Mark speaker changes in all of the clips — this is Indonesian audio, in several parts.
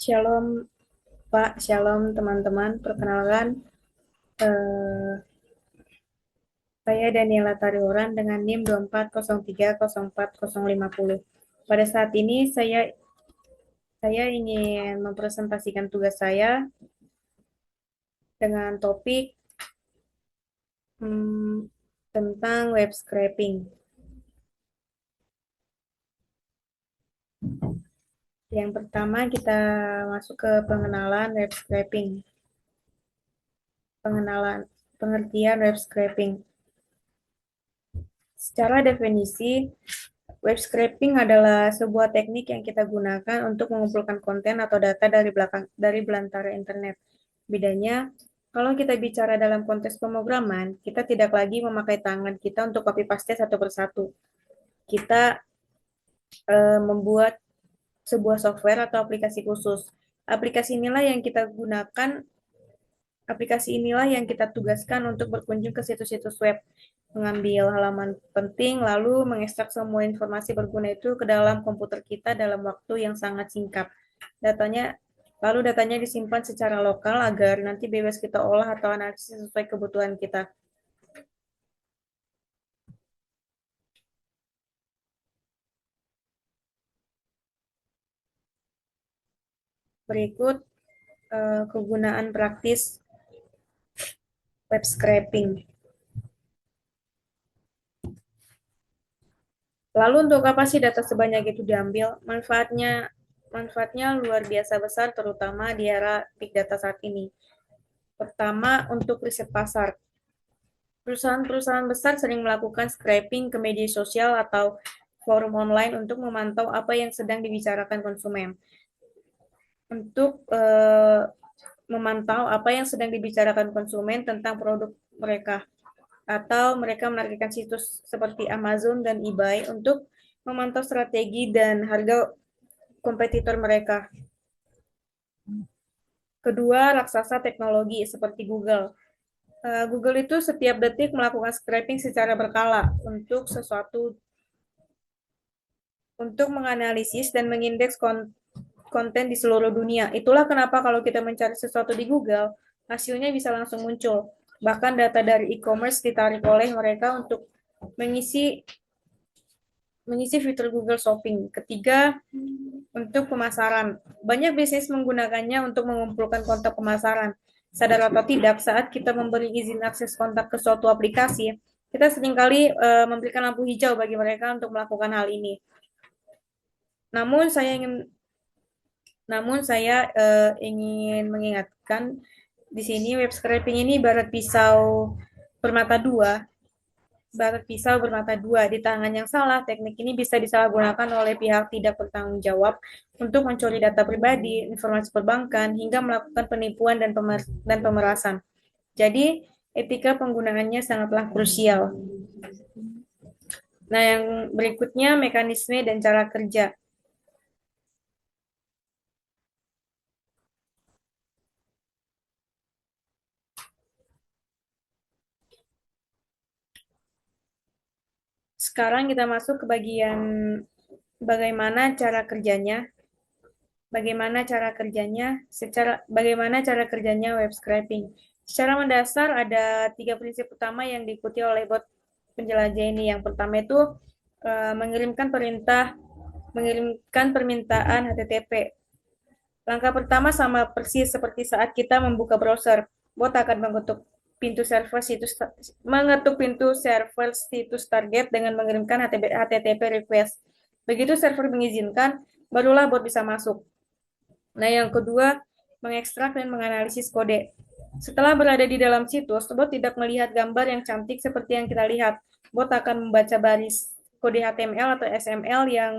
Speaker 1: Shalom Pak, Shalom teman-teman. Perkenalkan, eh, saya Daniela Tariuran dengan NIM 24030450. Pada saat ini saya ingin mempresentasikan tugas saya dengan topik hmm, tentang web scraping. Yang pertama kita masuk ke pengenalan web scraping. Pengenalan pengertian web scraping. Secara definisi, web scraping adalah sebuah teknik yang kita gunakan untuk mengumpulkan konten atau data dari belantara internet. Bedanya, kalau kita bicara dalam konteks pemrograman, kita tidak lagi memakai tangan kita untuk copy paste satu persatu. Kita membuat sebuah software atau aplikasi khusus. Aplikasi inilah yang kita gunakan, aplikasi inilah yang kita tugaskan untuk berkunjung ke situs-situs web, mengambil halaman penting, lalu mengekstrak semua informasi berguna itu ke dalam komputer kita dalam waktu yang sangat singkat. Datanya, lalu datanya disimpan secara lokal agar nanti bebas kita olah atau analisis sesuai kebutuhan kita. Berikut kegunaan praktis web scraping. Lalu untuk apa sih data sebanyak itu diambil? Manfaatnya luar biasa besar terutama di era big data saat ini. Pertama, untuk riset pasar. Perusahaan-perusahaan besar sering melakukan scraping ke media sosial atau forum online untuk memantau apa yang sedang dibicarakan konsumen. Untuk memantau apa yang sedang dibicarakan konsumen tentang produk mereka. Atau mereka menargetkan situs seperti Amazon dan eBay untuk memantau strategi dan harga kompetitor mereka. Kedua, raksasa teknologi seperti Google. Google itu setiap detik melakukan scraping secara berkala untuk menganalisis dan mengindeks konten di seluruh dunia. Itulah kenapa kalau kita mencari sesuatu di Google, hasilnya bisa langsung muncul. Bahkan data dari e-commerce ditarik oleh mereka untuk mengisi mengisi fitur Google Shopping. Ketiga, untuk pemasaran. Banyak bisnis menggunakannya untuk mengumpulkan kontak pemasaran. Sadar atau tidak, saat kita memberi izin akses kontak ke suatu aplikasi, kita seringkali memberikan lampu hijau bagi mereka untuk melakukan hal ini. Namun saya ingin namun saya ingin mengingatkan di sini web scraping ini ibarat bermata dua bermata dua. Di tangan yang salah, teknik ini bisa disalahgunakan oleh pihak tidak bertanggung jawab untuk mencuri data pribadi, informasi perbankan, hingga melakukan penipuan dan pemerasan. Jadi, etika penggunaannya sangatlah krusial. Nah, yang berikutnya mekanisme dan cara kerja. Sekarang kita masuk ke bagian bagaimana cara kerjanya. Bagaimana cara kerjanya web scraping. Secara mendasar ada 3 prinsip utama yang diikuti oleh bot penjelajah ini. Yang pertama itu mengirimkan permintaan HTTP. Langkah pertama sama persis seperti saat kita membuka browser. Bot akan mengetuk pintu server situs target dengan mengirimkan HTTP request. Begitu server mengizinkan, barulah bot bisa masuk. Nah, yang kedua, mengekstrak dan menganalisis kode. Setelah berada di dalam situs, bot tidak melihat gambar yang cantik seperti yang kita lihat. Bot akan membaca baris kode HTML atau XML yang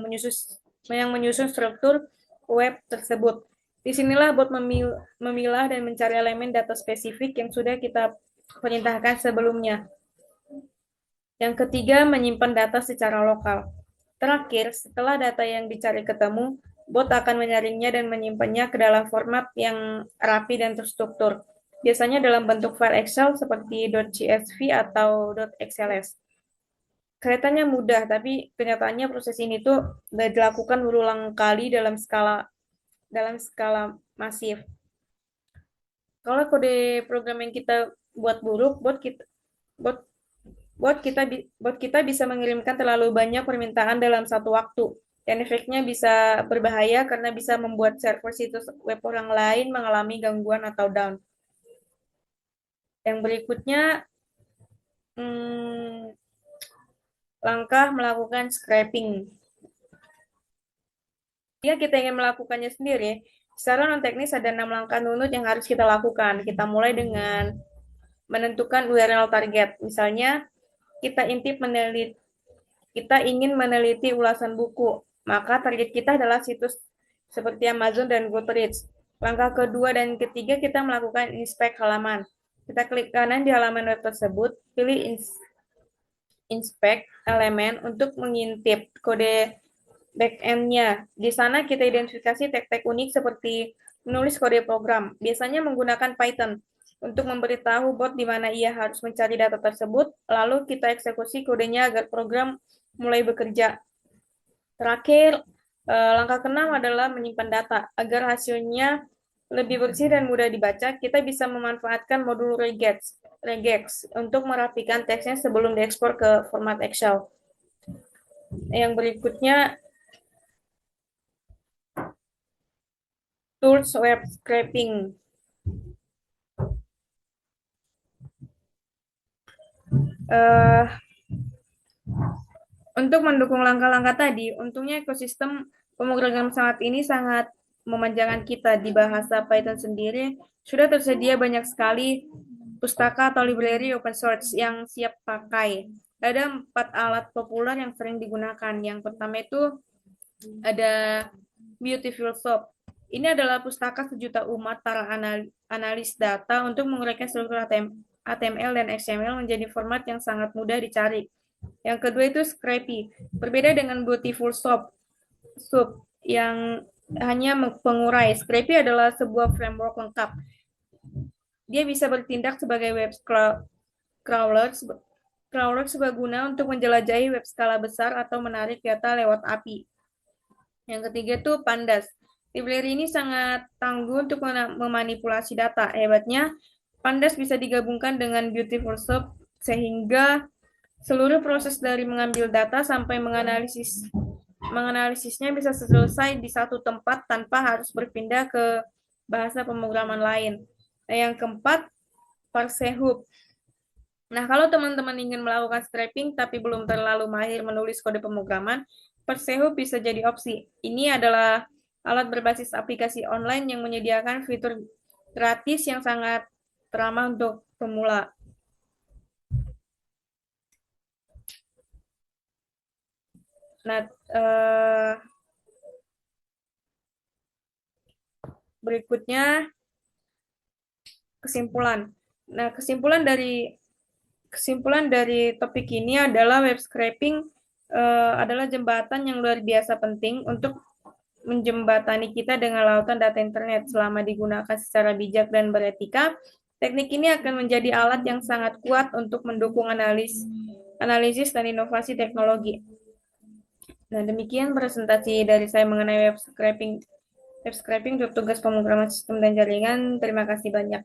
Speaker 1: menyusun struktur web tersebut. Disinilah bot memilah dan mencari elemen data spesifik yang sudah kita perintahkan sebelumnya. Yang ketiga, menyimpan data secara lokal. Terakhir, setelah data yang dicari ketemu, bot akan menyaringnya dan menyimpannya ke dalam format yang rapi dan terstruktur. Biasanya dalam bentuk file Excel seperti .csv atau .xls. Kelihatannya mudah, tapi kenyataannya proses ini tuh sudah dilakukan berulang kali dalam skala dalam skala masif. Kalau kode program yang kita buat buruk, bot bot kita bisa mengirimkan terlalu banyak permintaan dalam satu waktu. Dan efeknya bisa berbahaya karena bisa membuat server situs web orang lain mengalami gangguan atau down. Yang berikutnya, hmm, langkah melakukan scraping. Jika kita ingin melakukannya sendiri, secara non-teknis ada 6 langkah nunut yang harus kita lakukan. Kita mulai dengan menentukan URL target. Misalnya, kita ingin meneliti ulasan buku, maka target kita adalah situs seperti Amazon dan Goodreads. Langkah kedua dan ketiga, kita melakukan inspek halaman. Kita klik kanan di halaman web tersebut, pilih inspect elemen untuk mengintip kode backend-nya. Di sana kita identifikasi tag-tag unik seperti menulis kode program, biasanya menggunakan Python, untuk memberitahu bot di mana ia harus mencari data tersebut, lalu kita eksekusi kodenya agar program mulai bekerja. Terakhir, langkah keenam adalah menyimpan data. Agar hasilnya lebih bersih dan mudah dibaca, kita bisa memanfaatkan modul regex untuk merapikan teksnya sebelum diekspor ke format Excel. Yang berikutnya, tools web scraping. Untuk mendukung langkah-langkah tadi, untungnya ekosistem pemrograman saat ini sangat memanjakan kita. Di bahasa Python sendiri, sudah tersedia banyak sekali pustaka atau library open source yang siap pakai. Ada 4 alat populer yang sering digunakan. Yang pertama itu ada Beautiful Soup. Ini adalah pustaka sejuta umat para analis data untuk menguraikan struktur HTML dan XML menjadi format yang sangat mudah dicari. Yang kedua itu Scrapy. Berbeda dengan Beautiful Soup yang hanya pengurai. Scrapy adalah sebuah framework lengkap. Dia bisa bertindak sebagai web crawler serbaguna untuk menjelajahi web skala besar atau menarik data lewat API. Yang ketiga itu Pandas. Library ini sangat tangguh untuk memanipulasi data. Hebatnya, Pandas bisa digabungkan dengan Beautiful Soup sehingga seluruh proses dari mengambil data sampai menganalisisnya bisa selesai di satu tempat tanpa harus berpindah ke bahasa pemrograman lain. Nah, yang keempat, Parsehub. Nah, kalau teman-teman ingin melakukan scraping tapi belum terlalu mahir menulis kode pemrograman, Parsehub bisa jadi opsi. Ini adalah alat berbasis aplikasi online yang menyediakan fitur gratis yang sangat ramah untuk pemula. Nah, berikutnya kesimpulan. Nah, kesimpulan dari topik ini adalah web scraping adalah jembatan yang luar biasa penting untuk menjembatani kita dengan lautan data internet. Selama digunakan secara bijak dan beretika, teknik ini akan menjadi alat yang sangat kuat untuk mendukung analisis dan inovasi teknologi. Nah, demikian presentasi dari saya mengenai web scraping untuk tugas pemrograman sistem dan jaringan. Terima kasih banyak.